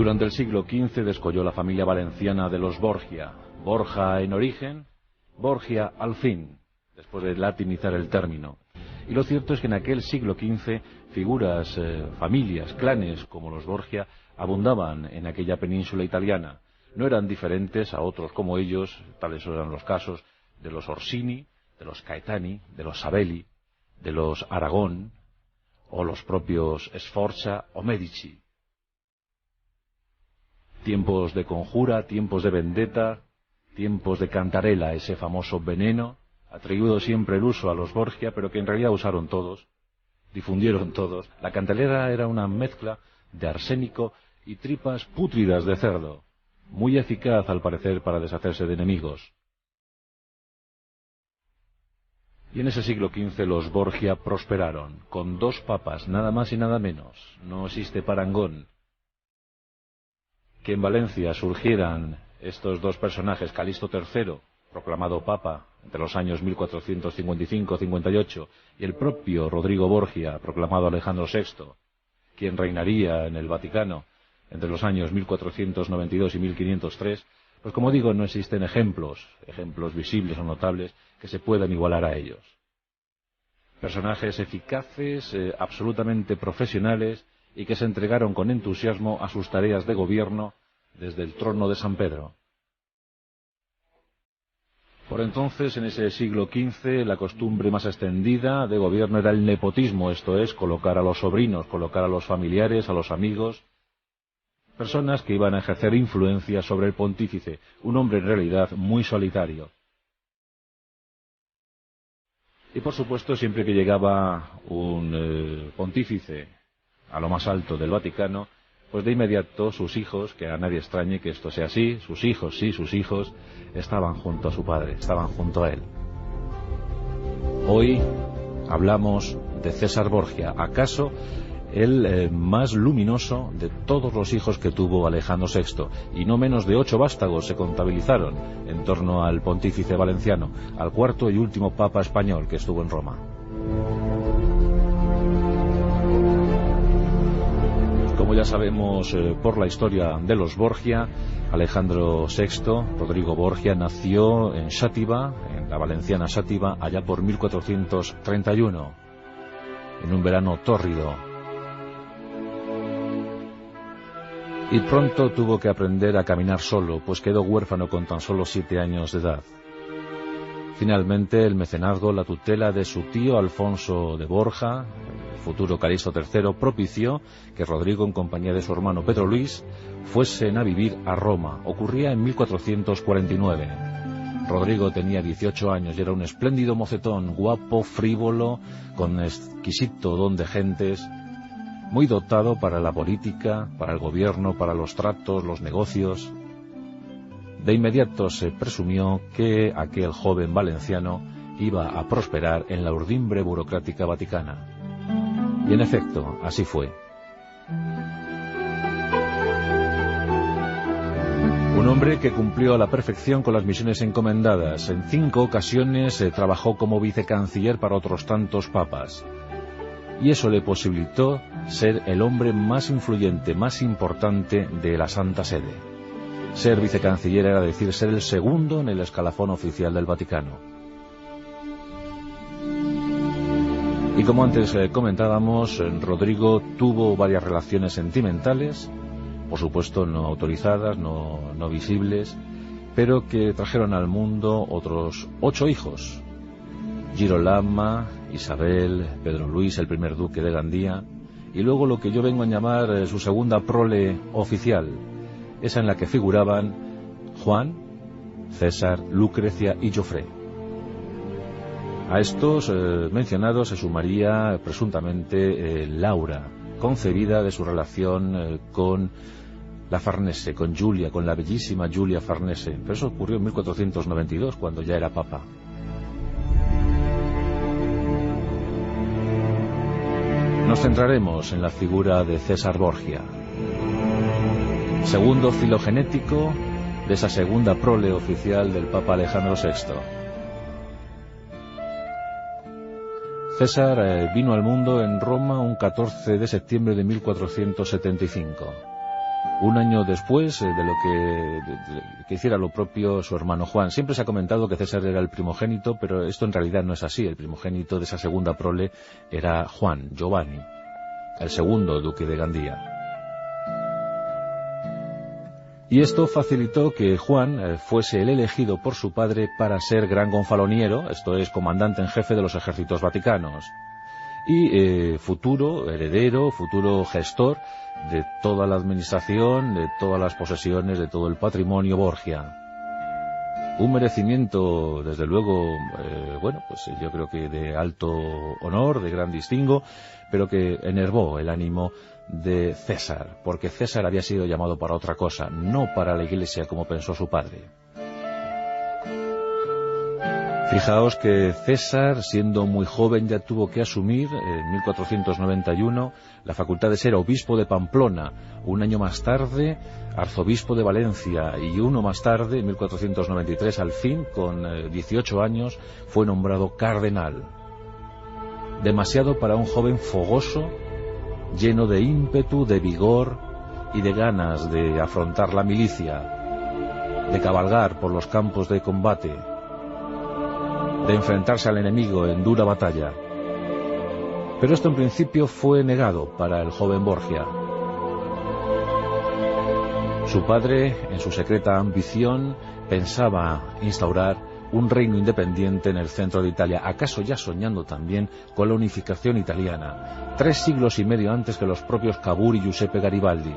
Durante el siglo XV descolló la familia valenciana de los Borgia. Borja en origen, Borgia al fin, después de latinizar el término. Y lo cierto es que en aquel siglo XV figuras, familias, clanes como los Borgia abundaban en aquella península italiana. No eran diferentes a otros como ellos, tales eran los casos de los Orsini, de los Caetani, de los Savelli, de los Aragón, o los propios Sforza o Medici. Tiempos de conjura, tiempos de vendetta, tiempos de cantarela, ese famoso veneno, atribuido siempre el uso a los Borgia, pero que en realidad usaron todos, difundieron todos. La cantarela era una mezcla de arsénico y tripas pútridas de cerdo, muy eficaz al parecer para deshacerse de enemigos. Y en ese siglo XV los Borgia prosperaron, con 2 papas, nada más y nada menos. No existe parangón. Que en Valencia surgieran estos 2 personajes, Calixto III, proclamado papa entre los años 1455-58, y el propio Rodrigo Borgia, proclamado Alejandro VI, quien reinaría en el Vaticano entre los años 1492 y 1503, pues como digo, no existen ejemplos visibles o notables que se puedan igualar a ellos. Personajes eficaces, absolutamente profesionales, y que se entregaron con entusiasmo a sus tareas de gobierno desde el trono de San Pedro. Por entonces, en ese siglo XV, la costumbre más extendida de gobierno era el nepotismo, esto es, colocar a los sobrinos, colocar a los familiares, a los amigos, personas que iban a ejercer influencia sobre el pontífice, un hombre en realidad muy solitario. Y por supuesto, siempre que llegaba un pontífice a lo más alto del Vaticano, pues de inmediato sus hijos, que a nadie extrañe que esto sea así, sus hijos, estaban junto a su padre, estaban junto a él. Hoy hablamos de César Borgia, acaso el más luminoso de todos los hijos que tuvo Alejandro VI, y no menos de 8 vástagos se contabilizaron en torno al pontífice valenciano, al cuarto y último papa español que estuvo en Roma. Como ya sabemos por la historia de los Borgia, Alejandro VI, Rodrigo Borgia, nació en Xàtiva, en la valenciana Xàtiva, allá por 1431, en un verano tórrido. Y pronto tuvo que aprender a caminar solo, pues quedó huérfano con tan solo 7 años de edad. Finalmente, el mecenazgo, la tutela de su tío Alfonso de Borja, el futuro Calixto III, propició que Rodrigo, en compañía de su hermano Pedro Luis, fuesen a vivir a Roma. Ocurría en 1449. Rodrigo tenía 18 años y era un espléndido mocetón, guapo, frívolo, con exquisito don de gentes, muy dotado para la política, para el gobierno, para los tratos, los negocios. De inmediato se presumió que aquel joven valenciano iba a prosperar en la urdimbre burocrática vaticana. Y en efecto, así fue. Un hombre que cumplió a la perfección con las misiones encomendadas. En 5 ocasiones trabajó como vicecanciller para otros tantos papas. Y eso le posibilitó ser el hombre más influyente, más importante de la Santa Sede. Ser vicecanciller era decir ser el segundo en el escalafón oficial del Vaticano. Y como antes comentábamos, Rodrigo tuvo varias relaciones sentimentales, por supuesto no autorizadas, no visibles, pero que trajeron al mundo otros 8 hijos. Girolama, Isabel, Pedro Luis, el primer duque de Gandía, y luego lo que yo vengo a llamar su segunda prole oficial, esa en la que figuraban Juan, César, Lucrecia y Jofré. A estos mencionados se sumaría presuntamente Laura, concebida de su relación con la Farnese, con Julia, con la bellísima Julia Farnese. Pero eso ocurrió en 1492, cuando ya era papa. Nos centraremos en la figura de César Borgia, segundo filogenético de esa segunda prole oficial del Papa Alejandro VI. César vino al mundo en Roma un 14 de septiembre de 1475. un año después de lo que hiciera lo propio su hermano Juan. Siempre se ha comentado que César era el primogénito, pero esto en realidad no es así. El primogénito de esa segunda prole era Juan, Giovanni, el segundo duque de Gandía. Y esto facilitó que Juan fuese el elegido por su padre para ser gran gonfaloniero, esto es, comandante en jefe de los ejércitos vaticanos, y futuro heredero, futuro gestor de toda la administración, de todas las posesiones, de todo el patrimonio Borgia. Un merecimiento, desde luego, pues yo creo que de alto honor, de gran distingo, pero que enervó el ánimo de César, porque César había sido llamado para otra cosa, no para la Iglesia como pensó su padre. Fijaos que César, siendo muy joven, ya tuvo que asumir, en 1491, la facultad de ser obispo de Pamplona, un año más tarde, arzobispo de Valencia, y uno más tarde, en 1493, al fin, con 18 años, fue nombrado cardenal. Demasiado para un joven fogoso, lleno de ímpetu, de vigor y de ganas de afrontar la milicia, de cabalgar por los campos de combate, de enfrentarse al enemigo en dura batalla. Pero esto en principio fue negado para el joven Borgia. Su padre, en su secreta ambición, pensaba instaurar un reino independiente en el centro de Italia, acaso ya soñando también con la unificación italiana, 3 siglos y medio antes que los propios Cavour y Giuseppe Garibaldi.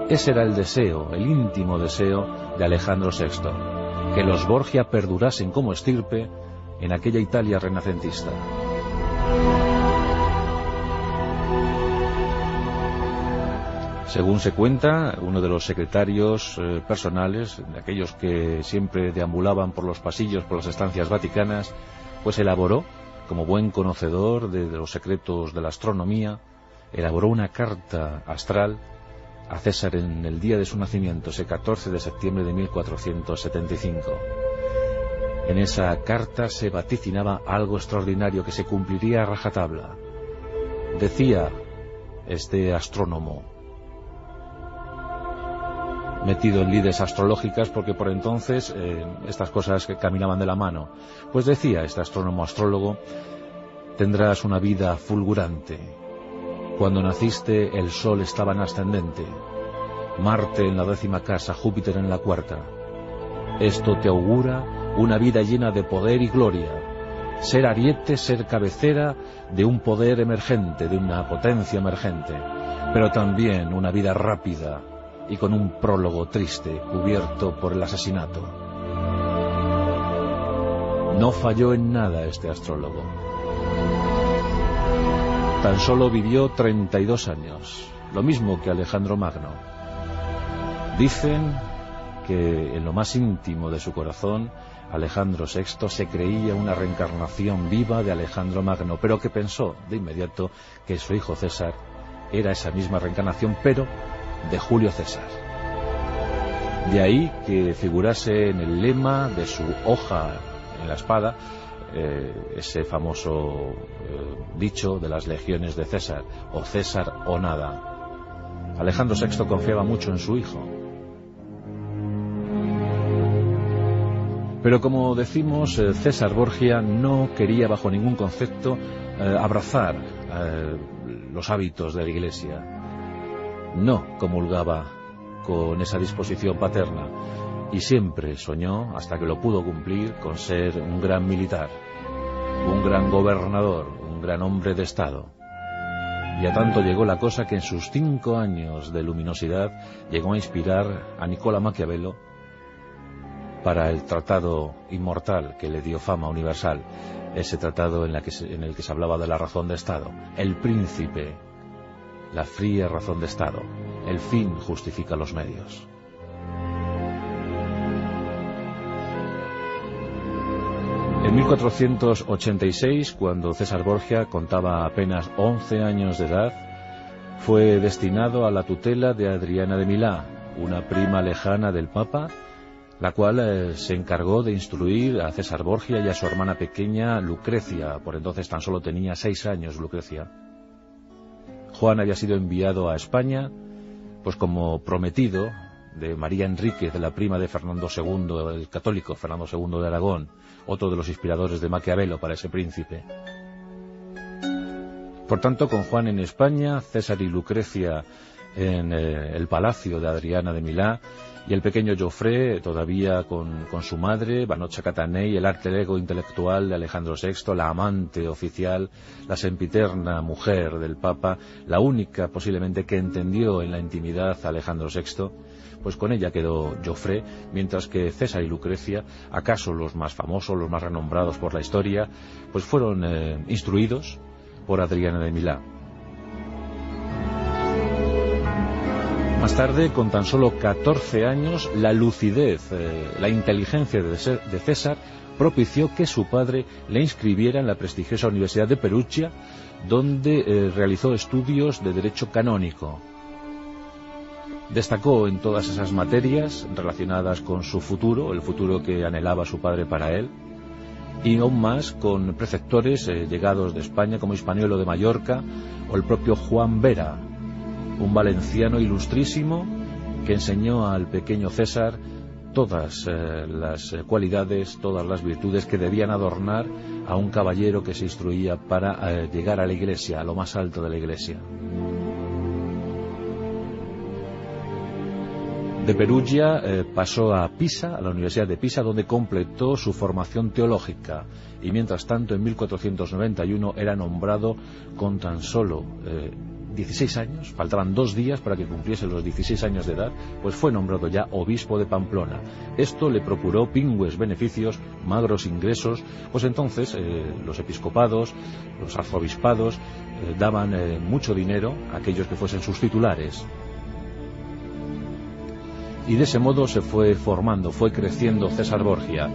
Ese era el deseo, el íntimo deseo de Alejandro VI, que los Borgia perdurasen como estirpe en aquella Italia renacentista. Según se cuenta, uno de los secretarios personales, de aquellos que siempre deambulaban por los pasillos, por las estancias vaticanas, pues elaboró, como buen conocedor de los secretos de la astronomía, elaboró una carta astral a César en el día de su nacimiento, ese 14 de septiembre de 1475. En esa carta se vaticinaba algo extraordinario que se cumpliría a rajatabla. Decía este astrónomo, metido en lides astrológicas, porque por entonces estas cosas que caminaban de la mano, pues decía este astrónomo astrólogo: tendrás una vida fulgurante. Cuando naciste el sol estaba en ascendente, Marte en la 10ª casa, Júpiter en la 4ª. Esto te augura una vida llena de poder y gloria, ser ariete, ser cabecera de un poder emergente, de una potencia emergente, pero también una vida rápida y con un prólogo triste, cubierto por el asesinato. No falló en nada este astrólogo. Tan solo vivió 32 años, lo mismo que Alejandro Magno. Dicen que en lo más íntimo de su corazón, Alejandro VI se creía una reencarnación viva de Alejandro Magno, pero que pensó de inmediato que su hijo César era esa misma reencarnación, pero de Julio César. De ahí que figurase en el lema de su hoja en la espada ese famoso dicho de las legiones de César: o César o nada. Alejandro VI confiaba mucho en su hijo. Pero como decimos, César Borgia no quería bajo ningún concepto abrazar los hábitos de la Iglesia. No comulgaba con esa disposición paterna y siempre soñó, hasta que lo pudo cumplir, con ser un gran militar, un gran gobernador, un gran hombre de Estado. Y a tanto llegó la cosa que en sus 5 años de luminosidad llegó a inspirar a Nicola Maquiavelo para el tratado inmortal que le dio fama universal, ese tratado en el que se hablaba de la razón de Estado. El príncipe, la fría razón de Estado, el fin justifica los medios. En 1486, cuando César Borgia contaba apenas 11 años de edad, fue destinado a la tutela de Adriana de Milá, una prima lejana del Papa, la cual se encargó de instruir a César Borgia y a su hermana pequeña Lucrecia. Por entonces tan solo tenía 6 años Lucrecia. Juan había sido enviado a España pues como prometido de María Enríquez, de la prima de Fernando II, el católico Fernando II de Aragón, otro de los inspiradores de Maquiavelo para ese príncipe. Por tanto, con Juan en España, César y Lucrecia en el palacio de Adriana de Milá, y el pequeño Joffre todavía con su madre, Vanocha Catanei, el alter ego intelectual de Alejandro VI, la amante oficial, la sempiterna mujer del Papa, la única posiblemente que entendió en la intimidad a Alejandro VI, pues con ella quedó Joffre, mientras que César y Lucrecia, acaso los más famosos, los más renombrados por la historia, pues fueron instruidos por Adriana de Milá. Más tarde, con tan solo 14 años, la lucidez, la inteligencia de César propició que su padre le inscribiera en la prestigiosa Universidad de Perugia, donde realizó estudios de Derecho Canónico. Destacó en todas esas materias relacionadas con su futuro, el futuro que anhelaba su padre para él, y aún más con preceptores llegados de España como Hispaniolo de Mallorca o el propio Juan Vera, un valenciano ilustrísimo que enseñó al pequeño César todas las cualidades, todas las virtudes que debían adornar a un caballero que se instruía para llegar a la Iglesia, a lo más alto de la Iglesia. De Perugia pasó a Pisa, a la Universidad de Pisa, donde completó su formación teológica, y mientras tanto en 1491 era nombrado con tan solo 16 años, faltaban 2 días para que cumpliese los 16 años de edad, pues fue nombrado ya obispo de Pamplona. Esto le procuró pingües beneficios, magros ingresos, pues entonces los episcopados, los arzobispados daban mucho dinero a aquellos que fuesen sus titulares. Y de ese modo se fue formando, fue creciendo César Borgia.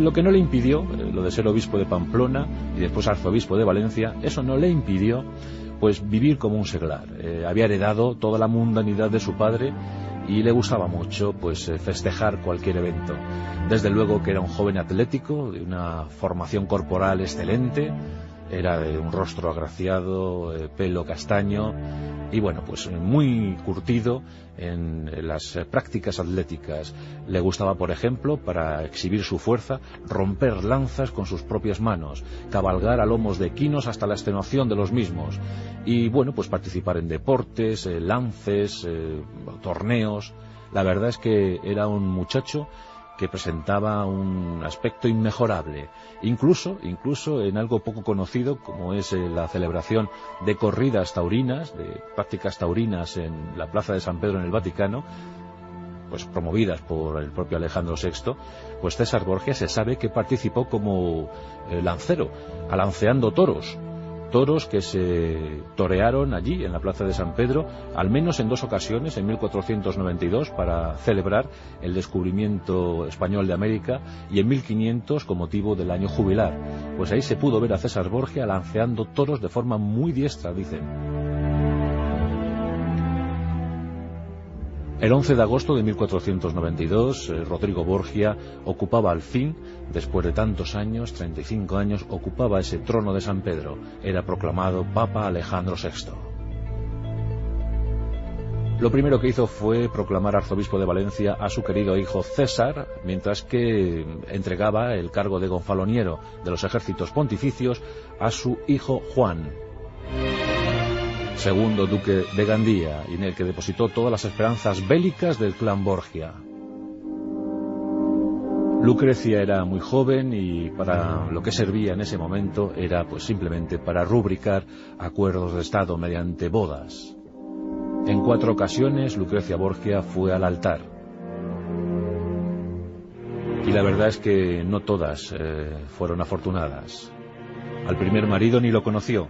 Lo que no le impidió, lo de ser obispo de Pamplona y después arzobispo de Valencia, eso no le impidió pues vivir como un seglar. Había heredado toda la mundanidad de su padre y le gustaba mucho pues festejar cualquier evento. Desde luego que era un joven atlético, de una formación corporal excelente, era de un rostro agraciado, pelo castaño y bueno, pues muy curtido en las prácticas atléticas. Le gustaba, por ejemplo, para exhibir su fuerza, romper lanzas con sus propias manos, cabalgar a lomos de equinos hasta la extenuación de los mismos y bueno, pues participar en deportes, lances, torneos. La verdad es que era un muchacho que presentaba un aspecto inmejorable, incluso en algo poco conocido como es la celebración de corridas taurinas, de prácticas taurinas en la Plaza de San Pedro en el Vaticano, pues promovidas por el propio Alejandro VI, pues César Borgia se sabe que participó como lancero, alanceando toros que se torearon allí en la Plaza de San Pedro, al menos en 2 ocasiones, en 1492 para celebrar el descubrimiento español de América y en 1500 con motivo del año jubilar. Pues ahí se pudo ver a César Borgia lanceando toros de forma muy diestra, dicen. El 11 de agosto de 1492, Rodrigo Borgia ocupaba al fin, después de tantos años, 35 años, ocupaba ese trono de San Pedro. Era proclamado Papa Alejandro VI. Lo primero que hizo fue proclamar arzobispo de Valencia a su querido hijo César, mientras que entregaba el cargo de gonfaloniero de los ejércitos pontificios a su hijo Juan, segundo duque de Gandía, y en el que depositó todas las esperanzas bélicas del clan Borgia. Lucrecia era muy joven y para lo que servía en ese momento era pues simplemente para rubricar acuerdos de Estado mediante bodas. En 4 ocasiones Lucrecia Borgia fue al altar. Y la verdad es que no todas fueron afortunadas. Al primer marido ni lo conoció.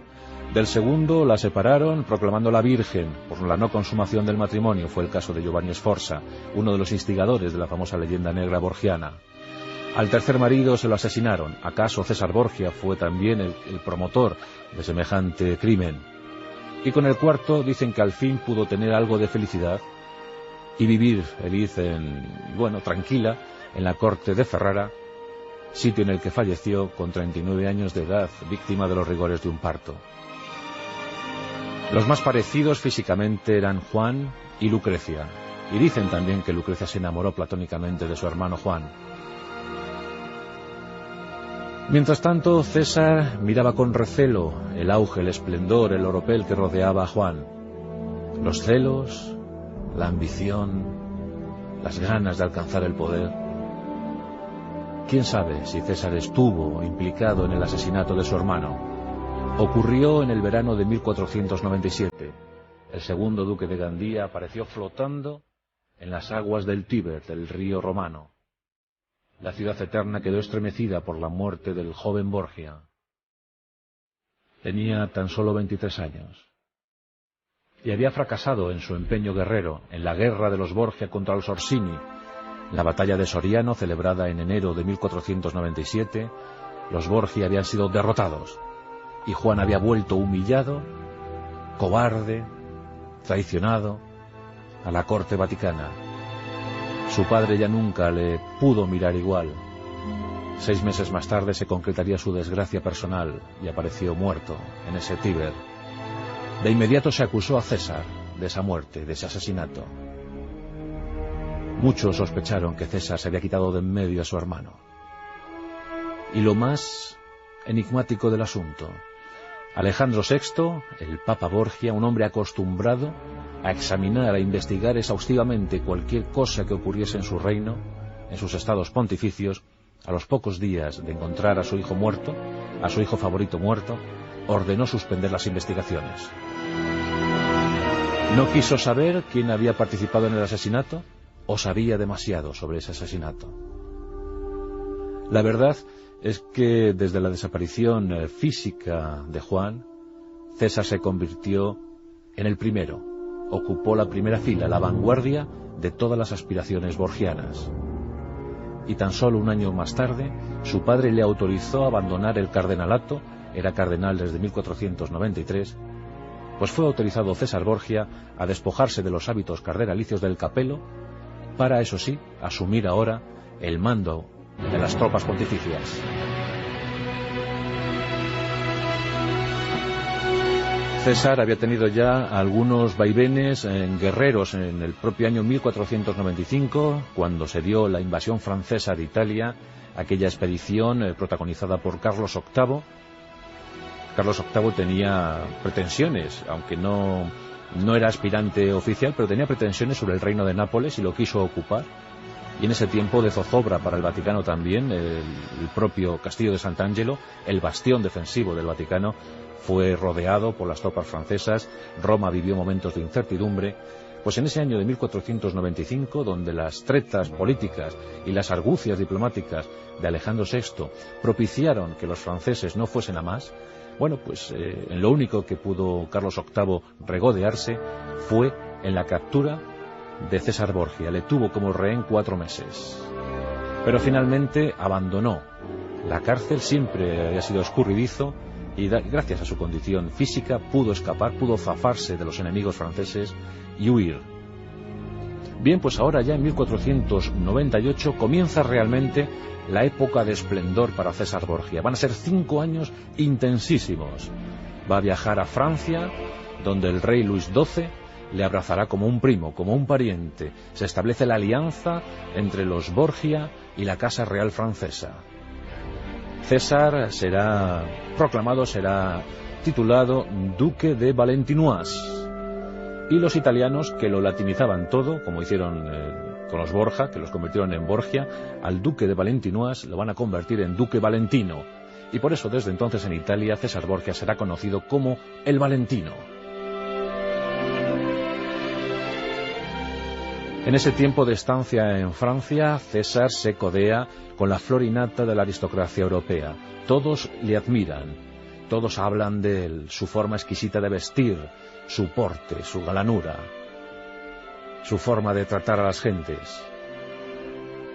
Del segundo la separaron proclamándola virgen por la no consumación del matrimonio. Fue el caso de Giovanni Sforza, uno de los instigadores de la famosa leyenda negra borgiana. Al tercer marido se lo asesinaron. ¿Acaso César Borgia fue también el promotor de semejante crimen? Y con el cuarto dicen que al fin pudo tener algo de felicidad y vivir feliz tranquila en la corte de Ferrara, sitio en el que falleció con 39 años de edad, víctima de los rigores de un parto. Los más parecidos físicamente eran Juan y Lucrecia, y dicen también que Lucrecia se enamoró platónicamente de su hermano Juan. Mientras tanto, César miraba con recelo el auge, el esplendor, el oropel que rodeaba a Juan. Los celos, la ambición, las ganas de alcanzar el poder. ¿Quién sabe si César estuvo implicado en el asesinato de su hermano? Ocurrió en el verano de 1497. El segundo duque de Gandía apareció flotando en las aguas del Tíber, del río romano. La ciudad eterna quedó estremecida por la muerte del joven Borgia. Tenía tan solo 23 años. Y había fracasado en su empeño guerrero, en la guerra de los Borgia contra los Orsini. La batalla de Soriano, celebrada en enero de 1497, los Borgia habían sido derrotados. Y Juan había vuelto humillado, cobarde, traicionado, a la corte vaticana. Su padre ya nunca le pudo mirar igual. 6 meses más tarde se concretaría su desgracia personal y apareció muerto en ese Tíber. De inmediato se acusó a César de esa muerte, de ese asesinato. Muchos sospecharon que César se había quitado de en medio a su hermano. Y lo más enigmático del asunto, Alejandro VI, el Papa Borgia, un hombre acostumbrado a examinar, a investigar exhaustivamente cualquier cosa que ocurriese en su reino, en sus estados pontificios, a los pocos días de encontrar a su hijo muerto, a su hijo favorito muerto, ordenó suspender las investigaciones. No quiso saber quién había participado en el asesinato o sabía demasiado sobre ese asesinato. La verdad es que desde la desaparición física de Juan, César se convirtió en el primero, ocupó la primera fila, la vanguardia de todas las aspiraciones borgianas. Y tan solo un año más tarde, su padre le autorizó a abandonar el cardenalato, era cardenal desde 1493, pues fue autorizado César Borgia a despojarse de los hábitos cardenalicios del capelo, para, eso sí, asumir ahora el mando de las tropas pontificias. César había tenido ya algunos vaivenes guerreros en el propio año 1495, cuando se dio la invasión francesa de Italia, aquella expedición protagonizada por Carlos VIII. Carlos VIII tenía pretensiones, aunque no era aspirante oficial, pero tenía pretensiones sobre el reino de Nápoles y lo quiso ocupar. Y en ese tiempo de zozobra para el Vaticano también, el propio Castillo de Sant'Angelo, el bastión defensivo del Vaticano, fue rodeado por las tropas francesas. Roma vivió momentos de incertidumbre. Pues en ese año de 1495, donde las tretas políticas y las argucias diplomáticas de Alejandro VI propiciaron que los franceses no fuesen a más, bueno, pues en lo único que pudo Carlos VIII regodearse fue en la captura de César Borgia. Le tuvo como rehén 4 meses. Pero finalmente abandonó la cárcel, siempre había sido escurridizo, y gracias a su condición física pudo escapar, pudo zafarse de los enemigos franceses y huir. Bien, pues ahora ya en 1498 comienza realmente la época de esplendor para César Borgia. Van a ser 5 años intensísimos. Va a viajar a Francia, donde el rey Luis XII le abrazará como un primo, como un pariente. Se establece la alianza entre los Borgia y la Casa Real francesa. César será proclamado, será titulado Duque de Valentinois. Y los italianos, que lo latinizaban todo, como hicieron con los Borja, que los convirtieron en Borgia, al Duque de Valentinois lo van a convertir en Duque Valentino. Y por eso desde entonces en Italia César Borgia será conocido como el Valentino. En ese tiempo de estancia en Francia, César se codea con la flor y nata de la aristocracia europea. Todos le admiran, todos hablan de él, su forma exquisita de vestir, su porte, su galanura, su forma de tratar a las gentes.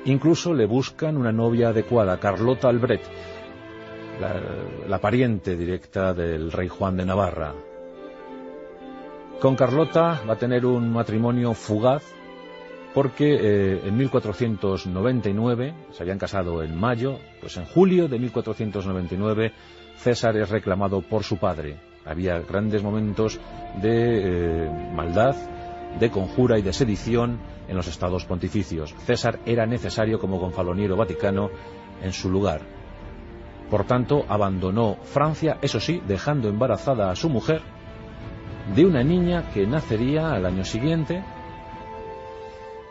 Incluso le buscan una novia adecuada, Carlota Albret, la pariente directa del rey Juan de Navarra. Con Carlota va a tener un matrimonio fugaz, porque en 1499, se habían casado en mayo, pues en julio de 1499 César es reclamado por su padre. Había grandes momentos de maldad, de conjura y de sedición en los estados pontificios. César era necesario como gonfaloniero vaticano en su lugar. Por tanto, abandonó Francia, eso sí, dejando embarazada a su mujer de una niña que nacería al año siguiente,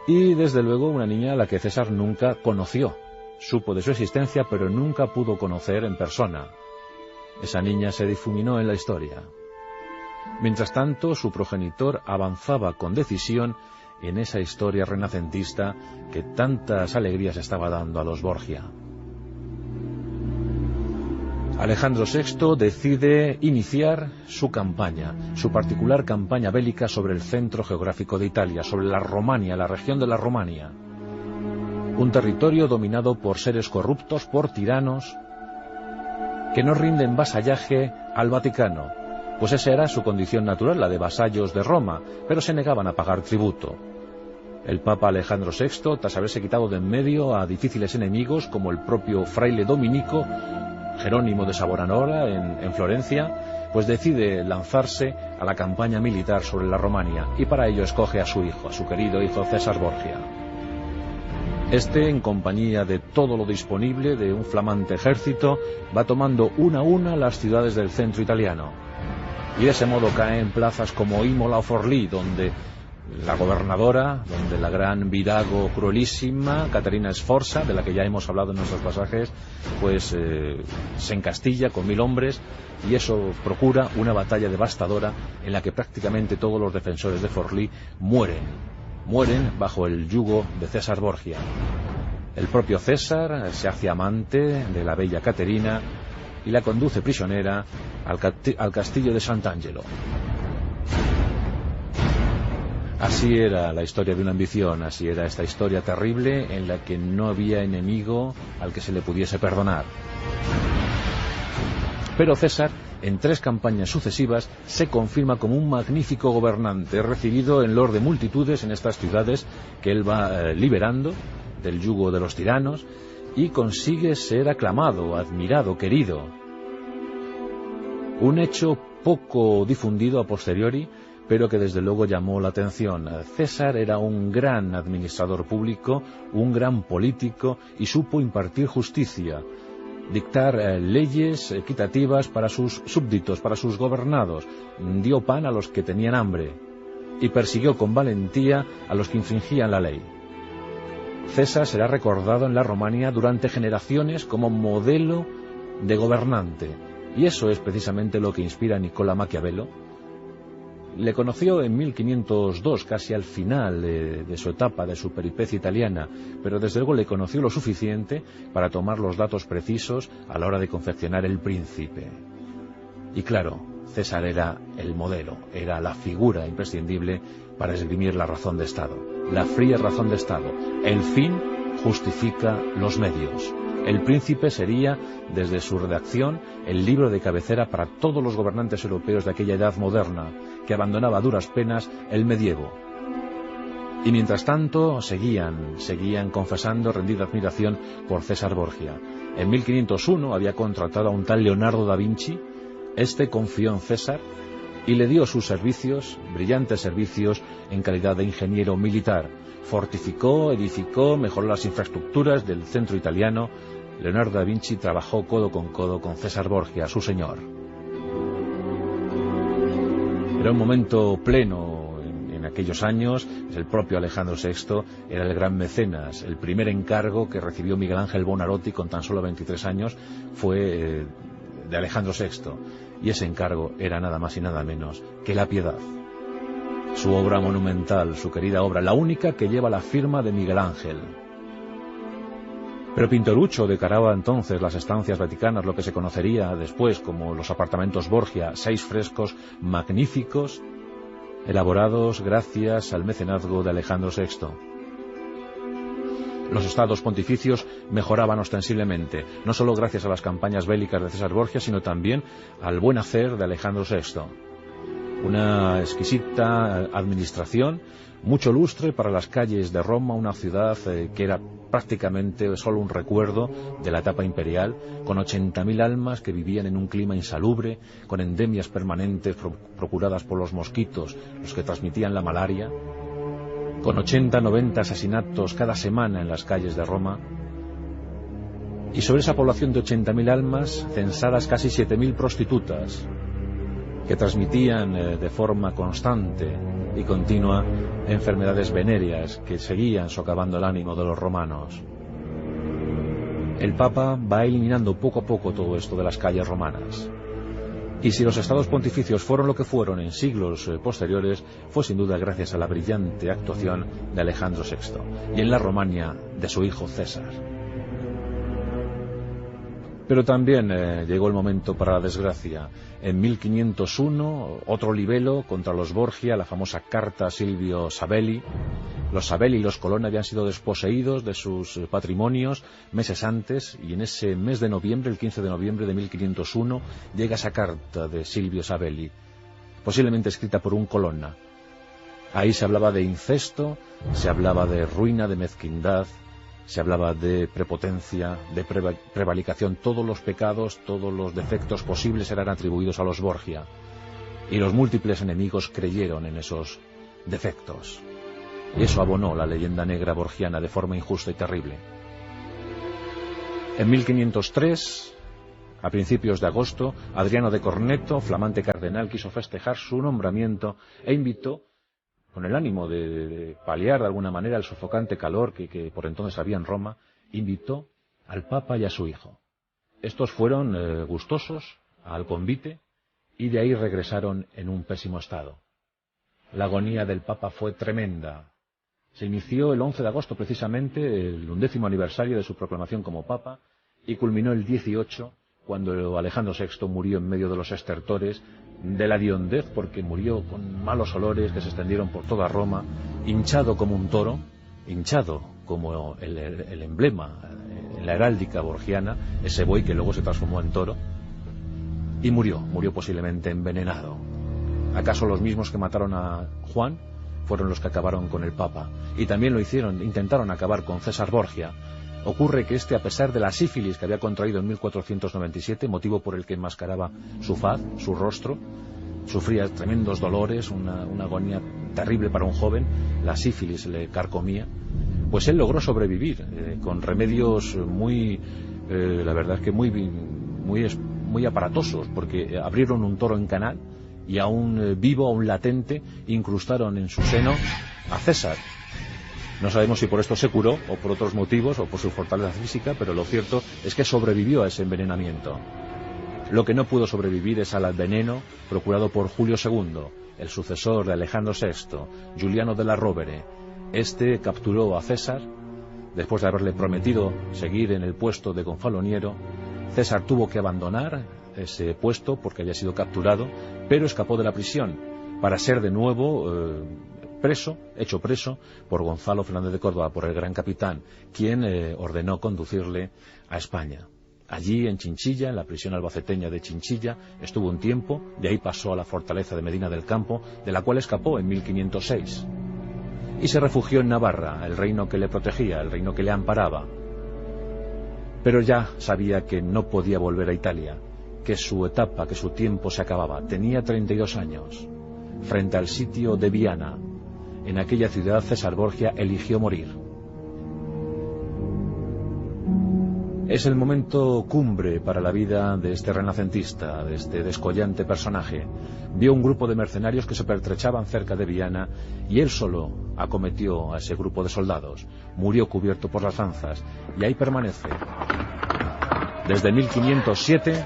y desde luego una niña a la que César nunca conoció. Supo de su existencia, pero nunca pudo conocer en persona. Esa niña se difuminó en la historia. Mientras tanto, su progenitor avanzaba con decisión en esa historia renacentista que tantas alegrías estaba dando a los Borgia. Alejandro VI decide iniciar su campaña, su particular campaña bélica sobre el centro geográfico de Italia, sobre la Romania, la región de la Romania. Un territorio dominado por seres corruptos, por tiranos, que no rinden vasallaje al Vaticano, pues esa era su condición natural, la de vasallos de Roma, pero se negaban a pagar tributo. El Papa Alejandro VI, tras haberse quitado de en medio a difíciles enemigos como el propio fraile dominico Jerónimo de Savonarola en Florencia, pues decide lanzarse a la campaña militar sobre la Romania, y para ello escoge a su hijo, a su querido hijo César Borgia. Este, en compañía de todo lo disponible, de un flamante ejército, va tomando una a una las ciudades del centro italiano, y de ese modo cae en plazas como Imola o Forlì, donde la gobernadora, donde la gran virago cruelísima Caterina Sforza, de la que ya hemos hablado en nuestros pasajes, pues se encastilla con 1000 hombres, y eso procura una batalla devastadora en la que prácticamente todos los defensores de Forlì mueren bajo el yugo de César Borgia. El propio César se hace amante de la bella Caterina y la conduce prisionera al castillo de Sant'Angelo. Así era la historia de una ambición, así era esta historia terrible en la que no había enemigo al que se le pudiese perdonar. Pero César, en 3 campañas sucesivas, se confirma como un magnífico gobernante, recibido en loor de multitudes en estas ciudades que él va liberando del yugo de los tiranos, y consigue ser aclamado, admirado, querido. Un hecho poco difundido a posteriori, pero que desde luego llamó la atención. César era un gran administrador público, un gran político, y supo impartir justicia, dictar leyes equitativas para sus súbditos, para sus gobernados, dio pan a los que tenían hambre, y persiguió con valentía a los que infringían la ley. César será recordado en la Romania durante generaciones como modelo de gobernante, y eso es precisamente lo que inspira a Nicola Maquiavelo. Le conoció en 1502, casi al final de su etapa, de su peripecia italiana, pero desde luego le conoció lo suficiente para tomar los datos precisos a la hora de confeccionar El Príncipe. Y claro, César era el modelo, era la figura imprescindible para esgrimir la razón de Estado, la fría razón de Estado. El fin justifica los medios. El Príncipe sería, desde su redacción, el libro de cabecera para todos los gobernantes europeos de aquella edad moderna, que abandonaba a duras penas el medievo. Y mientras tanto seguían confesando rendida admiración por César Borgia. En 1501 había contratado a un tal Leonardo da Vinci. Este confió en César y le dio sus servicios, brillantes servicios, en calidad de ingeniero militar. Fortificó, edificó, mejoró las infraestructuras del centro italiano. Leonardo da Vinci trabajó codo con César Borgia, su señor. Era un momento pleno en aquellos años. El propio Alejandro VI era el gran mecenas. El primer encargo que recibió Miguel Ángel Buonarroti con tan solo 23 años fue de Alejandro VI, y ese encargo era nada más y nada menos que La Piedad, su obra monumental, su querida obra, la única que lleva la firma de Miguel Ángel. Pero Pintoruccio decoraba entonces las estancias vaticanas, lo que se conocería después como los apartamentos Borgia, 6 frescos magníficos, elaborados gracias al mecenazgo de Alejandro VI. Los estados pontificios mejoraban ostensiblemente, no solo gracias a las campañas bélicas de César Borgia, sino también al buen hacer de Alejandro VI. una exquisita administración, mucho lustre para las calles de Roma, una ciudad que era prácticamente solo un recuerdo de la etapa imperial, con 80.000 almas que vivían en un clima insalubre, con endemias permanentes procuradas por los mosquitos, los que transmitían la malaria, con 80-90 asesinatos cada semana en las calles de Roma. Y sobre esa población de 80.000 almas, censadas casi 7.000 prostitutas, que transmitían de forma constante y continua enfermedades venéreas que seguían socavando el ánimo de los romanos. El Papa va eliminando poco a poco todo esto de las calles romanas. Y si los estados pontificios fueron lo que fueron en siglos posteriores, fue sin duda gracias a la brillante actuación de Alejandro VI y en la Romania de su hijo César. Pero también llegó el momento para la desgracia. En 1501, otro libelo contra los Borgia, la famosa carta a Silvio Sabelli. Los Sabelli y los Colonna habían sido desposeídos de sus patrimonios meses antes, y en ese mes de noviembre, el 15 de noviembre de 1501, llega esa carta de Silvio Sabelli, posiblemente escrita por un Colonna. Ahí se hablaba de incesto, se hablaba de ruina, de mezquindad, se hablaba de prepotencia, de prevaricación. Todos los pecados, todos los defectos posibles eran atribuidos a los Borgia, y los múltiples enemigos creyeron en esos defectos. Y eso abonó la leyenda negra borgiana de forma injusta y terrible. En 1503, a principios de agosto, Adriano de Corneto, flamante cardenal, quiso festejar su nombramiento e invitó, con el ánimo de paliar de alguna manera el sofocante calor que por entonces había en Roma, invitó al Papa y a su hijo. Estos fueron gustosos al convite y de ahí regresaron en un pésimo estado. La agonía del Papa fue tremenda. Se inició el 11 de agosto precisamente, el 11º aniversario de su proclamación como Papa, y culminó el 18, cuando Alejandro VI murió en medio de los estertores de la hediondez, porque murió con malos olores que se extendieron por toda Roma, hinchado como un toro, hinchado como el emblema en la heráldica borgiana, ese buey que luego se transformó en toro, y murió posiblemente envenenado. ¿Acaso los mismos que mataron a Juan fueron los que acabaron con el Papa? Y también lo hicieron, intentaron acabar con César Borgia. Ocurre que a pesar de la sífilis que había contraído en 1497, motivo por el que enmascaraba su faz, su rostro, sufría tremendos dolores, una agonía terrible para un joven, la sífilis le carcomía, pues él logró sobrevivir con remedios la verdad es que muy aparatosos, porque abrieron un toro en canal y aún vivo, aún latente, incrustaron en su seno a César. No sabemos si por esto se curó, o por otros motivos, o por su fortaleza física, pero lo cierto es que sobrevivió a ese envenenamiento. Lo que no pudo sobrevivir es al veneno procurado por Julio II, el sucesor de Alejandro VI, Giuliano della Rovere. Este capturó a César, después de haberle prometido seguir en el puesto de gonfaloniero. César tuvo que abandonar ese puesto porque había sido capturado, pero escapó de la prisión para ser de nuevo hecho preso por Gonzalo Fernández de Córdoba, por el gran capitán, quien ordenó conducirle a España. Allí en Chinchilla, en la prisión albaceteña de Chinchilla, estuvo un tiempo, de ahí pasó a la fortaleza de Medina del Campo, de la cual escapó en 1506. Y se refugió en Navarra, el reino que le protegía, el reino que le amparaba. Pero ya sabía que no podía volver a Italia, que su etapa, que su tiempo se acababa. Tenía 32 años. Frente al sitio de Viana, en aquella ciudad, César Borgia eligió morir. Es el momento cumbre para la vida de este renacentista, de este descollante personaje. Vio un grupo de mercenarios que se pertrechaban cerca de Viana y él solo acometió a ese grupo de soldados. Murió cubierto por las lanzas y ahí permanece. Desde 1507,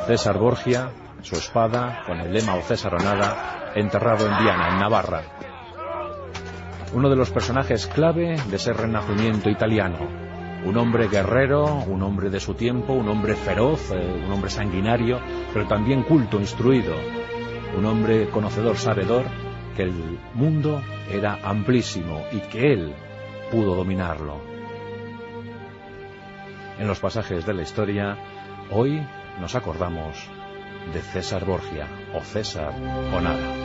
César Borgia, su espada, con el lema o César o nada, enterrado en Viana, en Navarra. Uno de los personajes clave de ese renacimiento italiano. Un hombre guerrero, un hombre de su tiempo, un hombre feroz, un hombre sanguinario, pero también culto, instruido. Un hombre conocedor, sabedor, que el mundo era amplísimo y que él pudo dominarlo. En los pasajes de la historia, hoy nos acordamos de César Borgia, o César o nada.